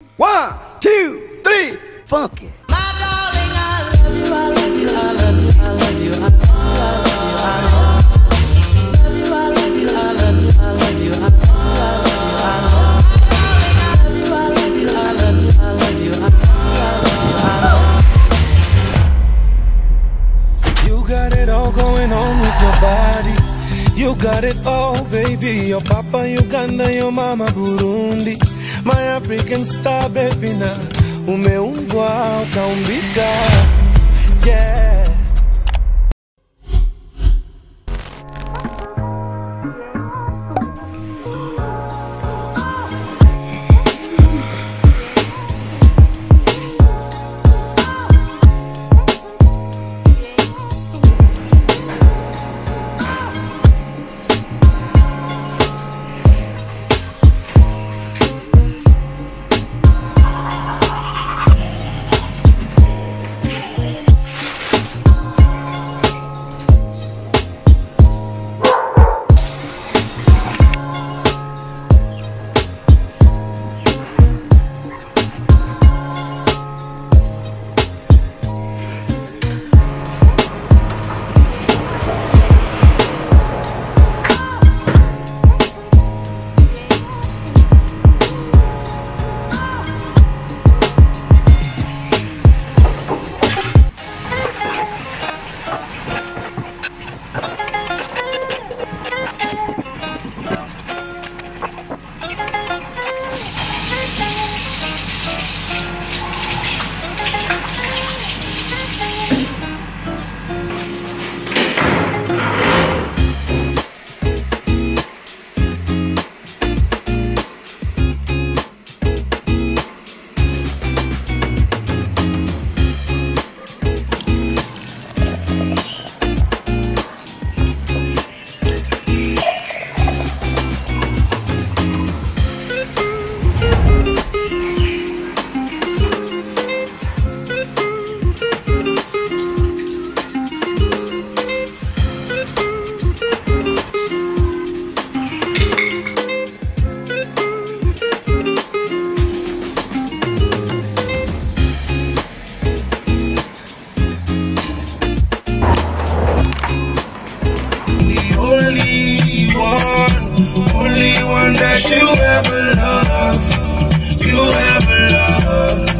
1, 2, 3, funk it. My darling, I love you, I love you, I love you, I love you, I love you, I love you, I love you, I love you, I love you, I love you, I love you, I love you, I love you. You got it all going on with your body. You got it all, baby. Your papa Uganda, your mama Burundi. My African star, baby, na umeumbwa ukaumbika, yeah.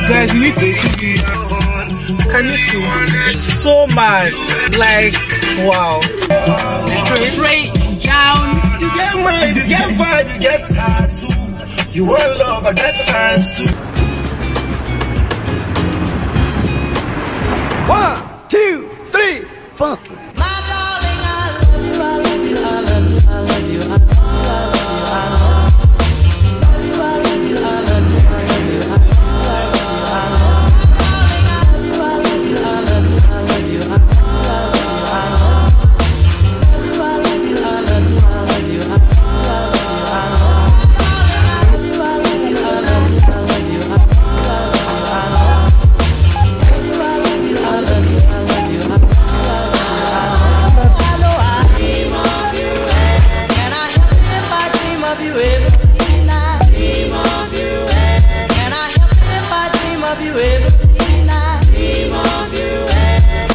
Guys, you need to see. Can you see? So mad. Like, wow. Straight down. You get mad, you get vibe, you get tattoo. You want love, I get times too. 1, 2, 3, funk it. My darling, I love you, I love you, I love you, I love you, I love you, I love you, I love you, I love you, I love you, I love you.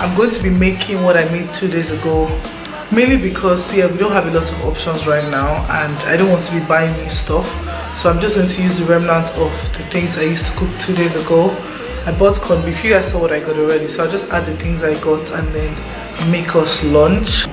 I'm going to be making what I made 2 days ago, mainly because we don't have a lot of options right now and I don't want to be buying new stuff, so I'm just going to use the remnants of the things I used to cook 2 days ago. I bought corned beef. You guys saw what I got already, so I'll just add the things I got and then make us lunch.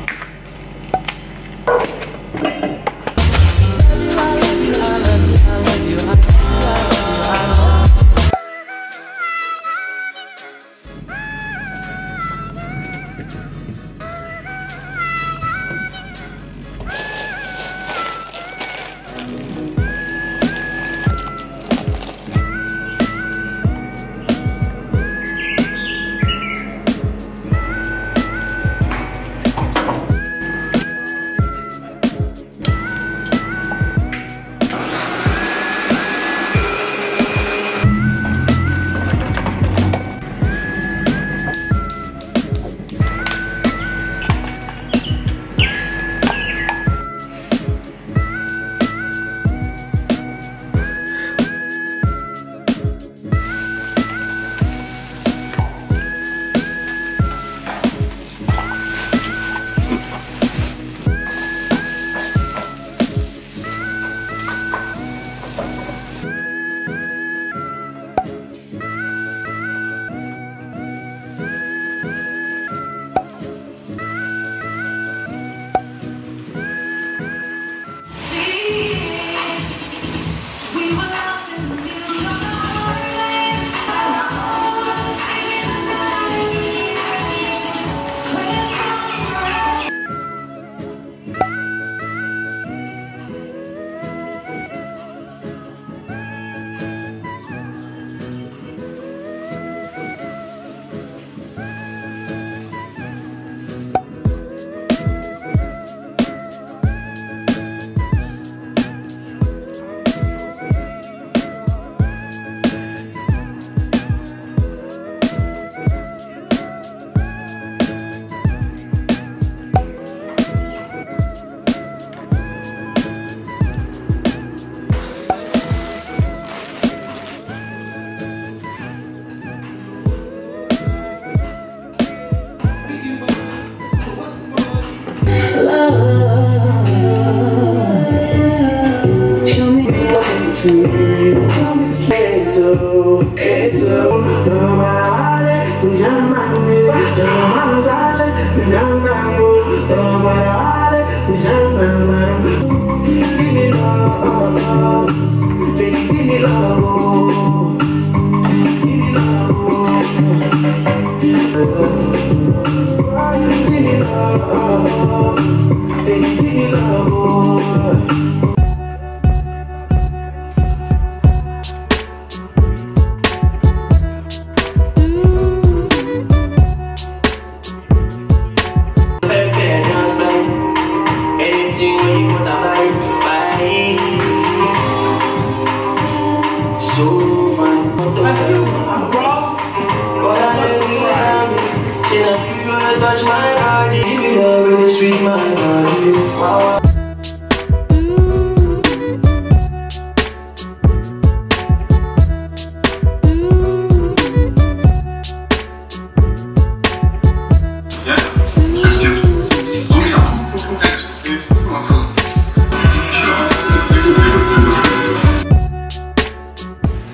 Touch my body, give me love in the street, my body. Wow.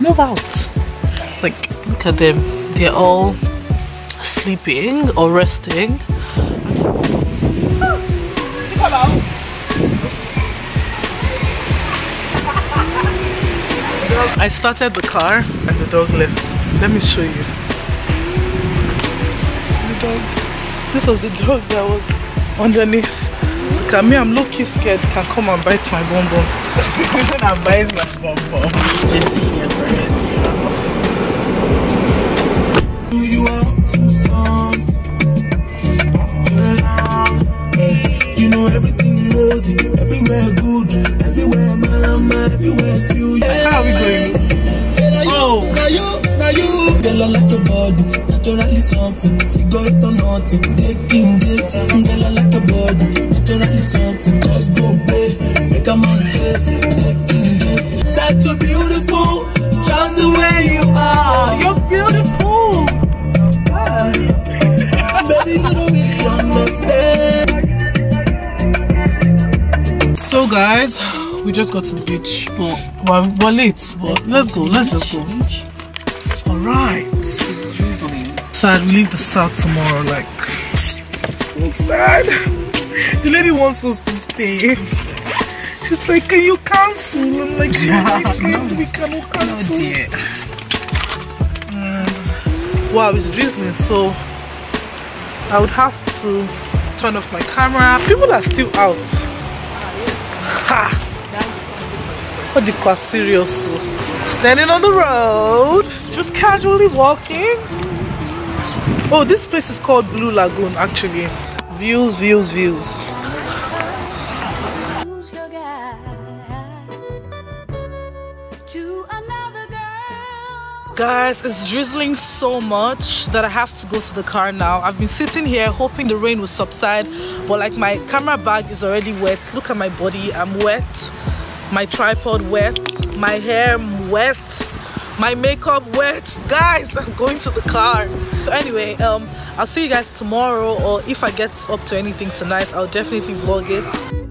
Move out. Like, look at them. They're all sleeping or resting. I started the car and the dog left. Let me show you. The dog. This was the dog that was underneath. Look at me, I'm low-key scared. Can come and bite my bum bum. And bite my bum bum. Just here for it. You are you know everything rosy, everywhere good, everywhere mama, everywhere still. How are we going? Oh, now you, girl, I like your body, naturally something. Figure it or nothing, taking it. Girl, I like your body, naturally something. Cause go pay, make a man kiss, taking it. That you're beautiful, just the way you are. you're beautiful. Baby, you don't really understand. So guys, we just got to the beach, but we're late, but let's just go. Alright. Sad, we leave the south tomorrow, like, so sad. The lady wants us to stay. She's like, can you cancel? I'm like, yeah, my friend, we cannot cancel. Oh dear. Wow, it's drizzling, so I would have to turn off my camera. People are still out. Ha! What the quite serious? Standing on the road, just casually walking. Oh, this place is called Blue Lagoon actually. Views, views, views. Guys, it's drizzling so much that I have to go to the car now. I've been sitting here hoping the rain will subside, but like my camera bag is already wet. Look at my body, I'm wet. My tripod wet, my hair wet, my makeup wet. Guys, I'm going to the car. Anyway, I'll see you guys tomorrow, or if I get up to anything tonight, I'll definitely vlog it.